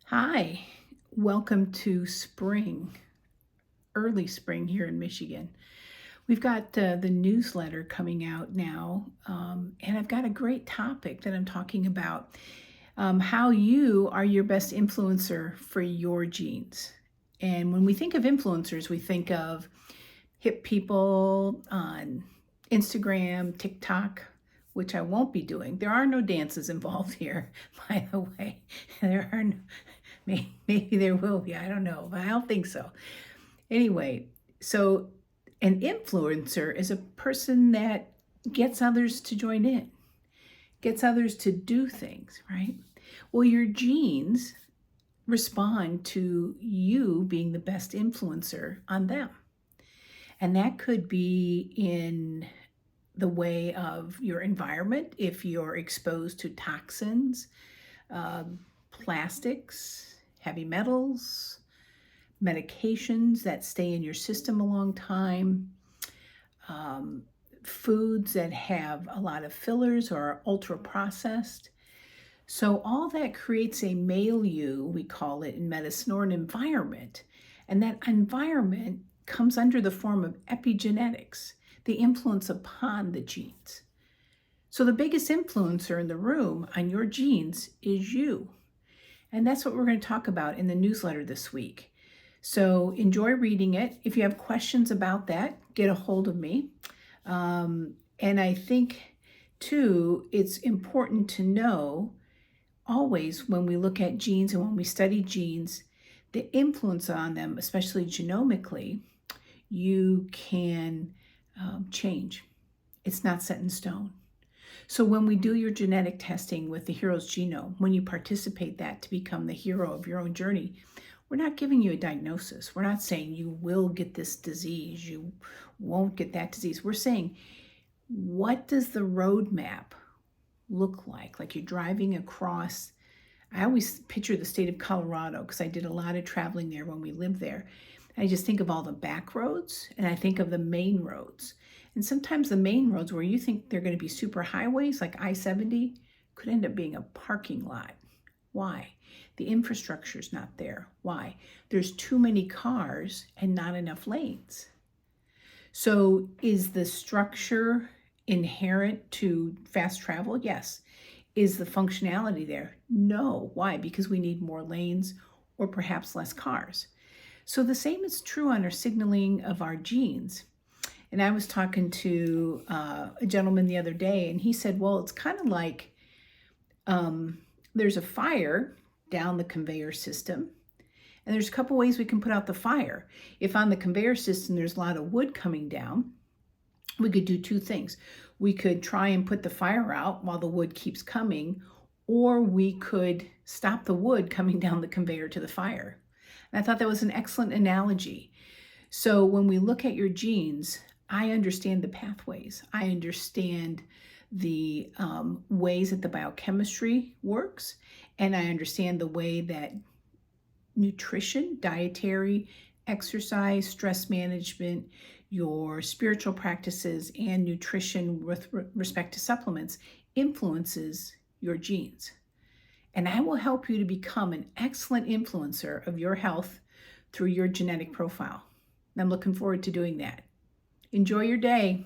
Hi, welcome to spring, early spring here in Michigan. We've got the newsletter coming out now, and I've got a great topic that I'm talking about how you are your best influencer for your genes. And when we think of influencers, we think of hip people on Instagram, TikTok, which I won't be doing. There are no dances involved here, by the way. There are no, maybe there will be, I don't know, but I don't think so. Anyway, so an influencer is a person that gets others to join in, gets others to do things, right? Well, your genes respond to you being the best influencer on them. And that could be in the way of your environment, if you're exposed to toxins, plastics, heavy metals, medications that stay in your system a long time, foods that have a lot of fillers or are ultra processed. So all that creates a milieu, we call it in medicine, or an environment. And that environment comes under the form of epigenetics, the influence upon the genes. So the biggest influencer in the room on your genes is you. And that's what we're going to talk about in the newsletter this week. So enjoy reading it. If you have questions about that, get a hold of me. And I think, too, it's important to know always when we look at genes and when we study genes, the influence on them, especially genomically, you can change. It's not set in stone. So when we do your genetic testing with the hero's genome, when you participate that to become the hero of your own journey, we're not giving you a diagnosis. We're not saying you will get this disease, you won't get that disease. We're saying, what does the roadmap look like? Like you're driving across, I always picture the state of Colorado because I did a lot of traveling there when we lived there. I just think of all the back roads and I think of the main roads. And sometimes the main roads where you think they're going to be super highways like I-70 could end up being a parking lot. Why? The infrastructure's not there. Why? There's too many cars and not enough lanes. So is the structure inherent to fast travel? Yes. Is the functionality there? No. Why? Because we need more lanes or perhaps less cars. So the same is true on our signaling of our genes. And I was talking to a gentleman the other day, and he said, well, it's kind of like there's a fire down the conveyor system, and there's a couple ways we can put out the fire. If on the conveyor system there's a lot of wood coming down, we could do two things. We could try and put the fire out while the wood keeps coming, or we could stop the wood coming down the conveyor to the fire. And I thought that was an excellent analogy. So when we look at your genes, I understand the pathways. I understand the ways that the biochemistry works, and I understand the way that nutrition, dietary, exercise, stress management, your spiritual practices, and nutrition with respect to supplements influences your genes. And I will help you to become an excellent influencer of your health through your genetic profile. And I'm looking forward to doing that. Enjoy your day.